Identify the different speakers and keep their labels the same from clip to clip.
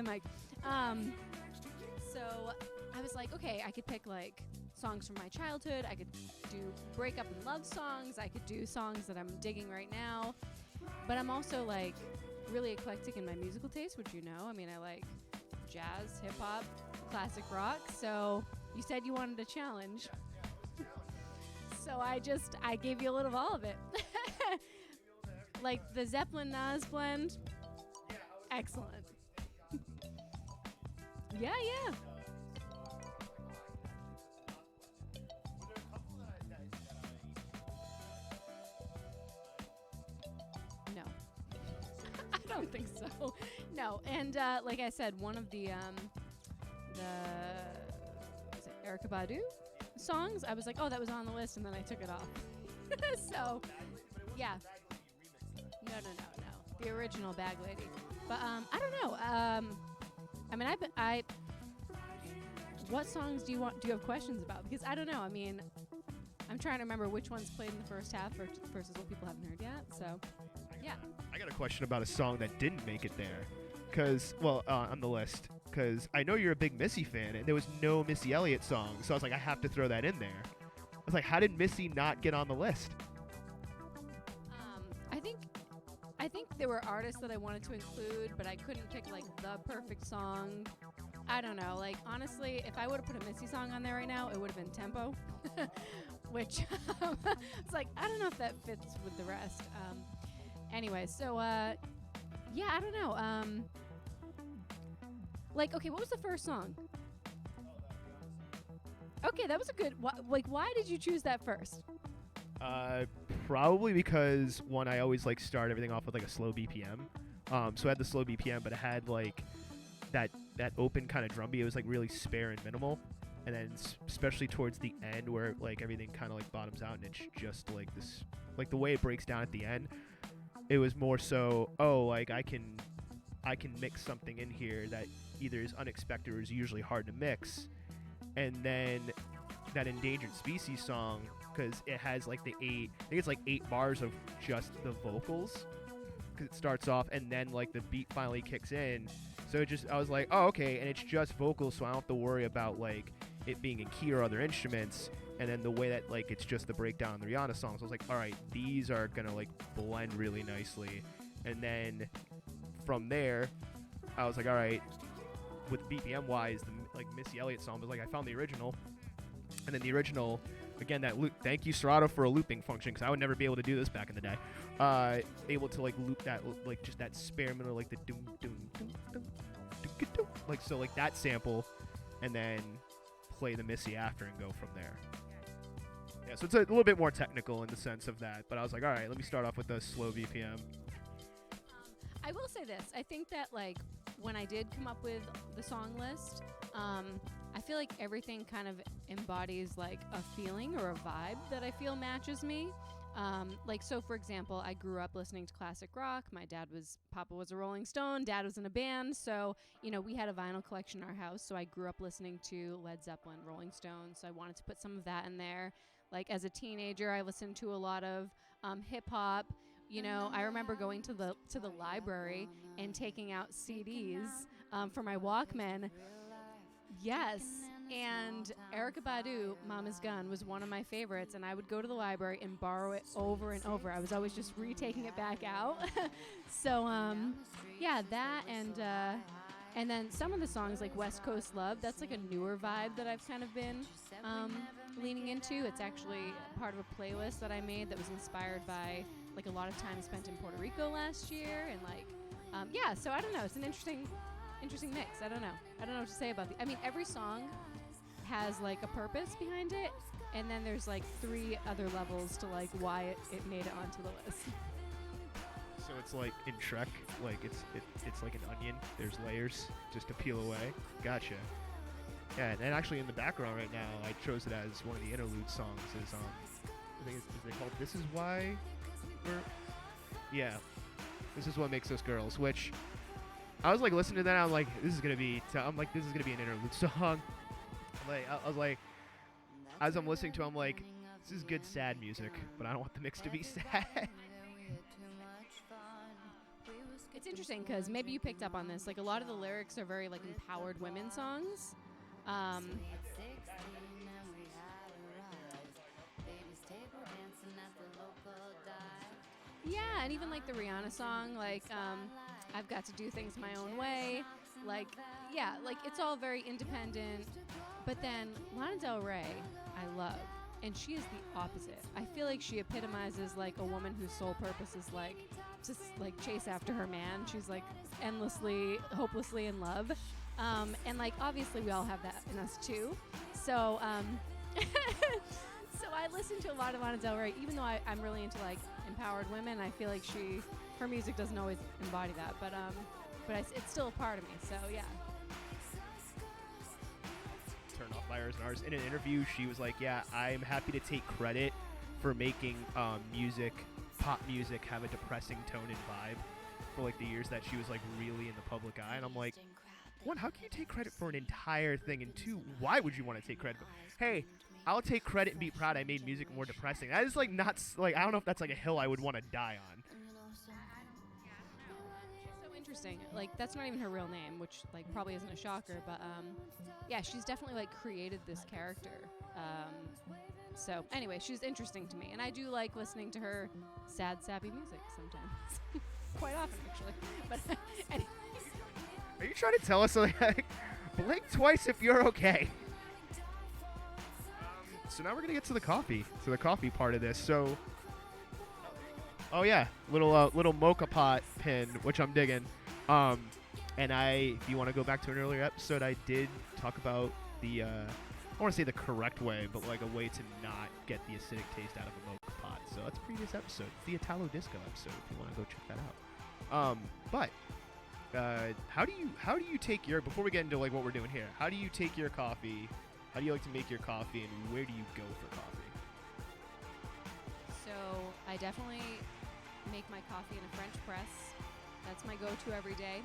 Speaker 1: mic. So I was like, okay, I could pick like songs from my childhood. I could do breakup and love songs. I could do songs that I'm digging right now. But I'm also like really eclectic in my musical taste, which you know. I mean, I like jazz, hip hop, classic rock. So you said you wanted a challenge. So I gave you a little of all of it. Like the Zeppelin Nas blend. Excellent. Yeah, yeah. No. I don't think so. No. And like I said, one of the is it Erykah Badu songs, I was like, oh, that was on the list, and then I took it off. So, yeah. No. The original Bag Lady. But I don't know. I mean, what songs do you have questions about? Because I don't know. I mean, I'm trying to remember which ones played in the first half versus what people haven't heard yet. So, yeah.
Speaker 2: I got a question about a song that didn't make it there. On the list. Because I know you're a big Missy fan, and there was no Missy Elliott song. So I was like, I have to throw that in there. I was like, how did Missy not get on the list?
Speaker 1: I think there were artists that I wanted to include, but I couldn't pick like the perfect song. I don't know. Like honestly, if I would have put a Missy song on there right now, it would have been Tempo, which it's like I don't know if that fits with the rest. Anyway, so yeah, I don't know. Like okay, what was the first song? Okay, that was a good. Why did you choose that first?
Speaker 2: Probably because one, I always like start everything off with like a slow BPM. So I had the slow BPM, but it had like that open kind of drum beat. It was like really spare and minimal, and then especially towards the end where like everything kind of like bottoms out and it's just like this, like the way it breaks down at the end. It was more so, like I can mix something in here that either is unexpected or is usually hard to mix, and then that Endangered Species song. Because it has like I think it's like 8 bars of just the vocals. Because it starts off and then like the beat finally kicks in. So I was like, oh, okay. And it's just vocals, so I don't have to worry about like it being in key or other instruments. And then the way that like it's just the breakdown of the Rihanna songs. I was like, all right, these are going to like blend really nicely. And then from there, I was like, all right, with BPM wise, the like Missy Elliott song was like, I found the original. And then the original, again, that loop. Thank you, Serato, for a looping function, because I would never be able to do this back in the day. Able to like loop that, like just that spare middle, like the doom doom doom doom doom doom, like so, like that sample, and then play the Missy after and go from there. Yeah, so it's a little bit more technical in the sense of that. But I was like, all right, let me start off with the slow BPM.
Speaker 1: I will say this. I think that like when I did come up with the song list, I feel like everything kind of embodies like a feeling or a vibe that I feel matches me. Like, so for example, I grew up listening to classic rock. Papa was a Rolling Stone, Dad was in a band. So, you know, we had a vinyl collection in our house. So I grew up listening to Led Zeppelin, Rolling Stones. So I wanted to put some of that in there. Like as a teenager, I listened to a lot of hip hop. You know, I remember going to the library and taking out CDs for my Walkman. Yes, and Erykah Badu, Mama's Gun, was one of my favorites, and I would go to the library and borrow it over and over. I was always just retaking it back out. So, yeah, that and then some of the songs like West Coast Love, that's like a newer vibe that I've kind of been leaning into. It's actually part of a playlist that I made that was inspired by like a lot of time spent in Puerto Rico last year, and like, yeah, so I don't know, it's an interesting mix. I don't know what to say about I mean, every song has like a purpose behind it, and then there's like 3 other levels to like why it made it onto the list.
Speaker 2: So it's like in Shrek, like it's like an onion. There's layers just to peel away. Gotcha. Yeah, and actually in the background right now, I chose it as one of the interlude songs. Is I think is they called "This Is Why We're." Yeah, "This Is What Makes Us Girls," which I was like listening to that. I'm like, this is gonna be an interlude song. Like I was like, as I'm listening to it, I'm like, this is good sad music, but I don't want the mix to be sad.
Speaker 1: It's interesting because maybe you picked up on this. Like a lot of the lyrics are very like empowered women songs. Um, yeah, and even like the Rihanna song, like I've got to do things my own way. Like, yeah, like it's all very independent. But then Lana Del Rey, I love. And she is the opposite. I feel like she epitomizes like a woman whose sole purpose is like just like chase after her man. She's like endlessly, hopelessly in love. And like obviously we all have that in us too. So so I listen to a lot of Lana Del Rey, even though I'm really into like empowered women. I feel like her music doesn't always embody that, but it's still a part of me. So yeah.
Speaker 2: Turn off by ours and ours. In an interview, she was like, "Yeah, I'm happy to take credit for making pop music, have a depressing tone and vibe for like the years that she was like really in the public eye." And I'm like, one, how can you take credit for an entire thing? And two, why would you want to take credit? Hey, I'll take credit and be proud I made music more depressing. That is like not like I don't know if that's like a hill I would want to die on.
Speaker 1: So interesting. Like that's not even her real name, which like probably isn't a shocker, but yeah, she's definitely like created this character. So anyway, she's interesting to me, and I do like listening to her sad, sappy music sometimes, quite often actually. But anyway.
Speaker 2: Are you trying to tell us like blink twice if you're okay? So now we're gonna get to the coffee part of this. So, oh yeah, little mocha pot pin, which I'm digging. And if you want to go back to an earlier episode, I did talk about the, I don't want to say the correct way, but like a way to not get the acidic taste out of a mocha pot. So that's a previous episode. It's the Italo Disco episode. If you want to go check that out. But how do you take your, before we get into like what we're doing here, how do you take your coffee? How do you like to make your coffee, and where do you go for coffee?
Speaker 1: So I definitely make my coffee in a French press. That's my go-to every day.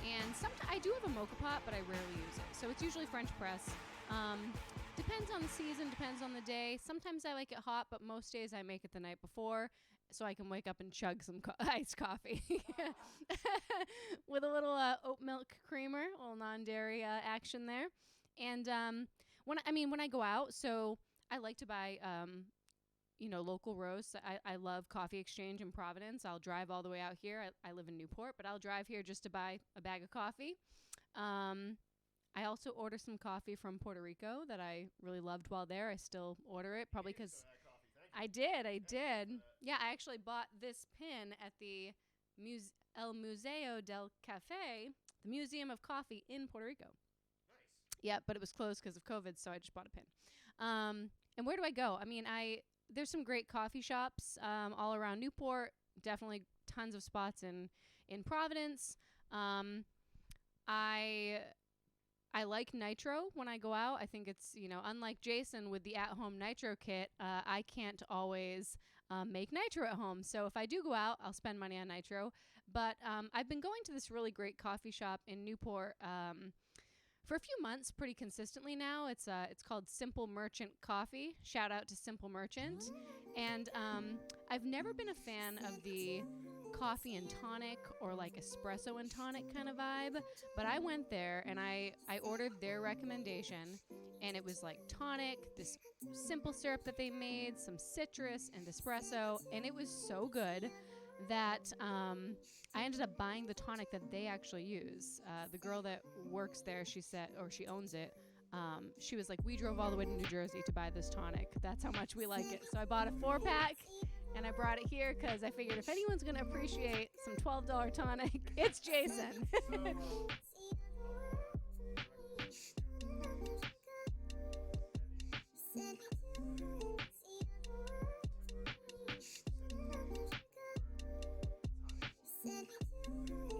Speaker 1: And sometimes I do have a mocha pot, but I rarely use it. So it's usually French press. Depends on the season, depends on the day. Sometimes I like it hot, but most days I make it the night before so I can wake up and chug some iced coffee with a little oat milk creamer, a little non-dairy action there. And when I go out, so I like to buy local roasts. I love Coffee Exchange in Providence. I'll drive all the way out here. I live in Newport, but I'll drive here just to buy a bag of coffee. I also order some coffee from Puerto Rico that I really loved while there. I still order it, probably because I did. Yeah, I actually bought this pin at the El Museo del Café, the Museum of Coffee in Puerto Rico. Nice. Yeah, but it was closed because of COVID, so I just bought a pin. And where do I go? I mean, there's some great coffee shops all around Newport. Definitely tons of spots in Providence. I like nitro when I go out. I think it's, unlike Jason with the at-home nitro kit, I can't always make nitro at home. So if I do go out, I'll spend money on nitro. But I've been going to this really great coffee shop in Newport for a few months pretty consistently now. It's called Simple Merchant Coffee. Shout out to Simple Merchant. And I've never been a fan of the coffee and tonic or like espresso and tonic kind of vibe, but I went there and I ordered their recommendation, and it was like tonic, this simple syrup that they made, some citrus and espresso, and it was so good that I ended up buying the tonic that they actually use. The girl that works there, she said, or she owns it, she was like, we drove all the way to New Jersey to buy this tonic. That's how much we like it. So I bought a 4-pack and I brought it here because I figured if anyone's going to appreciate some $12 tonic, it's Jason.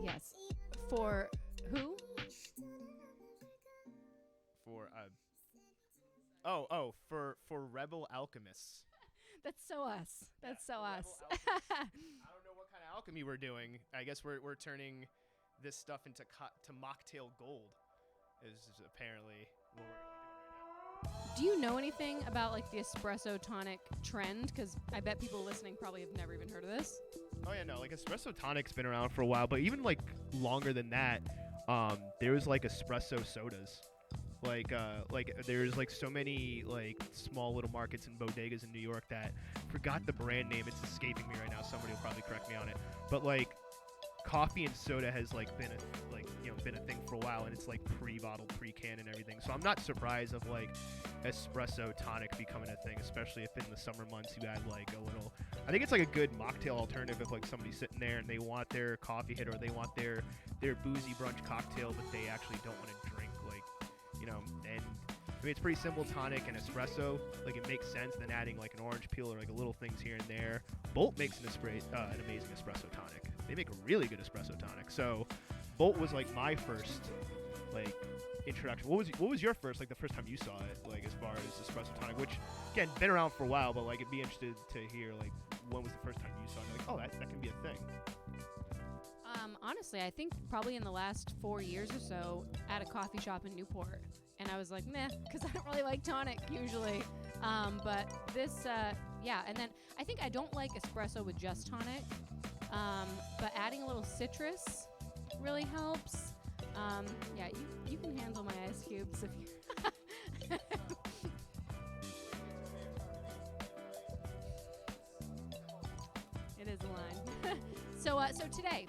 Speaker 1: Yes. For who?
Speaker 2: For Rebel Alchemists.
Speaker 1: That's so us. That's so us.
Speaker 2: I don't know what kind of alchemy we're doing. I guess we're turning this stuff into mocktail gold. Is apparently what we're doing right now.
Speaker 1: Do you know anything about like the espresso tonic trend? Because I bet people listening probably have never even heard of this.
Speaker 2: Oh yeah, no, like espresso tonic's been around for a while, but even like longer than that, there was like espresso sodas. Like there's like so many like small little markets and bodegas in New York that forgot the brand name. It's escaping me right now. Somebody will probably correct me on it. But like coffee and soda has like been a thing for a while, and it's like pre-bottled, pre-canned and everything. So I'm not surprised of like espresso tonic becoming a thing, especially if in the summer months you add like a little. I think it's like a good mocktail alternative if like somebody's sitting there and they want their coffee hit or they want their boozy brunch cocktail, but they actually don't want to drink and I mean it's pretty simple, tonic and espresso. Like it makes sense. Then adding like an orange peel or like a little things here and there. Bolt makes an amazing espresso tonic. They make a really good espresso tonic. So Bolt was like my first like introduction. What was your first, like the first time you saw it, like as far as espresso tonic, which again been around for a while, but like it'd be interested to hear like when was the first time you saw it, like oh that can be a thing.
Speaker 1: Honestly, I think probably in the last 4 years or so at a coffee shop in Newport. And I was like, meh, because I don't really like tonic usually. But this, yeah. And then I think I don't like espresso with just tonic. But adding a little citrus really helps. Yeah, you can handle my ice cubes if you... It is a line. So today...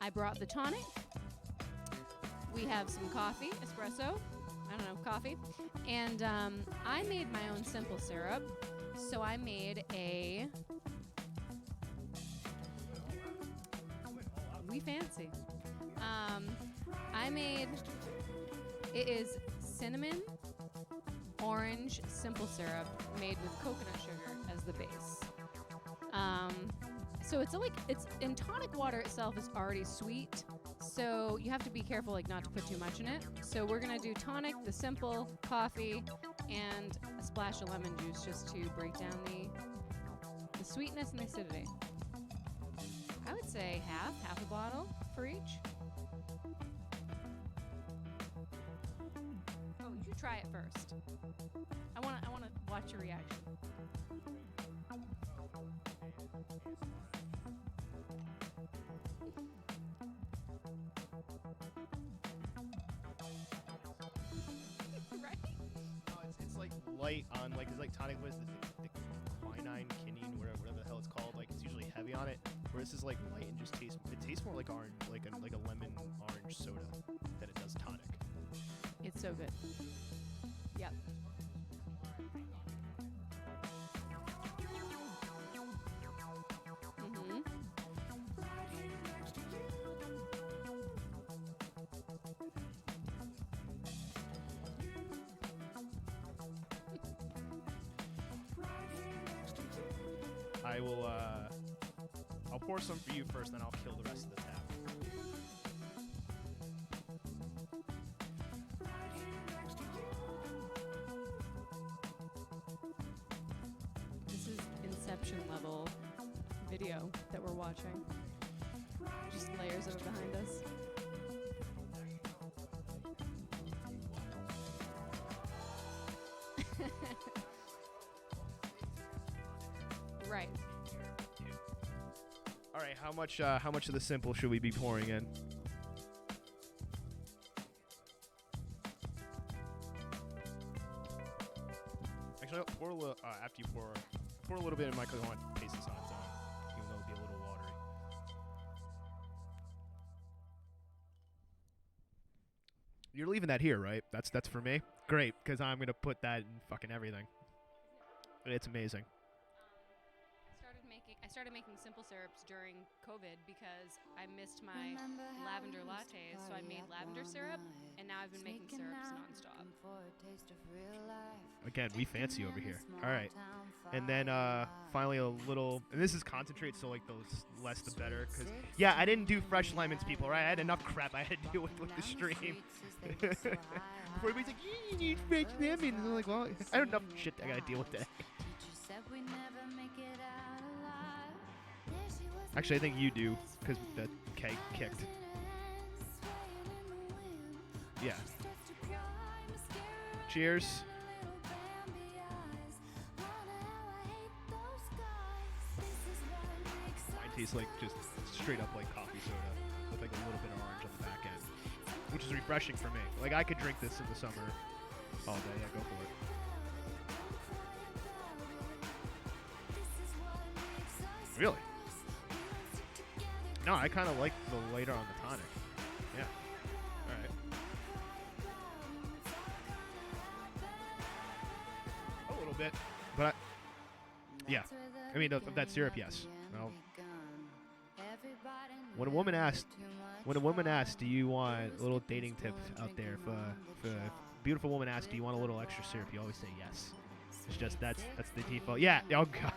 Speaker 1: I brought the tonic. We have some coffee, espresso. I don't know, coffee. And I made my own simple syrup. So I made a... We fancy. I made... It is cinnamon, orange, simple syrup made with coconut sugar as the base. So it's in tonic water itself is already sweet, so you have to be careful like not to put too much in it. So we're gonna do tonic, the simple, coffee, and a splash of lemon juice just to break down the sweetness and the acidity. I would say half a bottle for each. Oh, you should try it first. I wanna watch your reaction.
Speaker 2: Light on like, is like tonic was the quinine, quinine, whatever the hell it's called. Like it's usually heavy on it. Whereas this is like light and just tastes more like orange, like a lemon orange soda than it does tonic.
Speaker 1: It's so good. Yep.
Speaker 2: I'll pour some for you first, then I'll kill the rest of the tap.
Speaker 1: This is Inception level video that we're watching. Just layers of it behind us. Right.
Speaker 2: All right, how much of the simple should we be pouring in? Actually, I'll pour a little after you pour a little bit in my, because I want to taste this on its own, even though it'll be a little watery. You're leaving that here, right? That's for me. Great, because I'm gonna put that in fucking everything. It's amazing.
Speaker 1: I started making simple syrups during COVID because I missed my lavender lattes, so I made lavender syrup, and now I've been making syrups nonstop.
Speaker 2: Again, we fancy over here. All right, and then finally a little, and this is concentrate, so like the less the better. Cause yeah, I didn't do fresh lemons, people. Right, I had enough crap I had to deal with the stream. Before everybody's like, you need fresh lemons, and I'm like, well, I have enough shit I gotta deal with today. Actually, I think you do, because the keg kicked. Yeah. Cheers. Mine tastes like just straight up like coffee soda with like a little bit of orange on the back end, which is refreshing for me. Like I could drink this in the summer all day. Yeah, go for it. Really? No, I kind of like the lighter on the tonic. Yeah. All right. A little bit, but yeah. I mean, of that syrup, yes. Well, when a woman asks, do you want a little dating tip out there? If a beautiful woman asks, do you want a little extra syrup? You always say yes. It's just that's the default. Yeah. Oh god.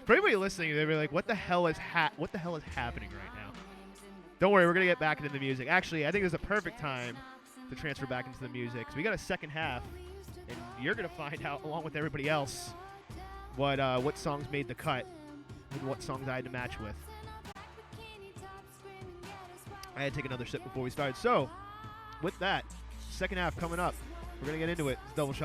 Speaker 2: For anybody listening, they'll be like, "What the hell is happening right now?" Don't worry, we're gonna get back into the music. Actually, I think there's a perfect time to transfer back into the music. So we got a second half, and you're gonna find out, along with everybody else, what songs made the cut and what songs I had to match with. I had to take another sip before we started. So, with that, second half coming up. We're gonna get into it. It's Double Shot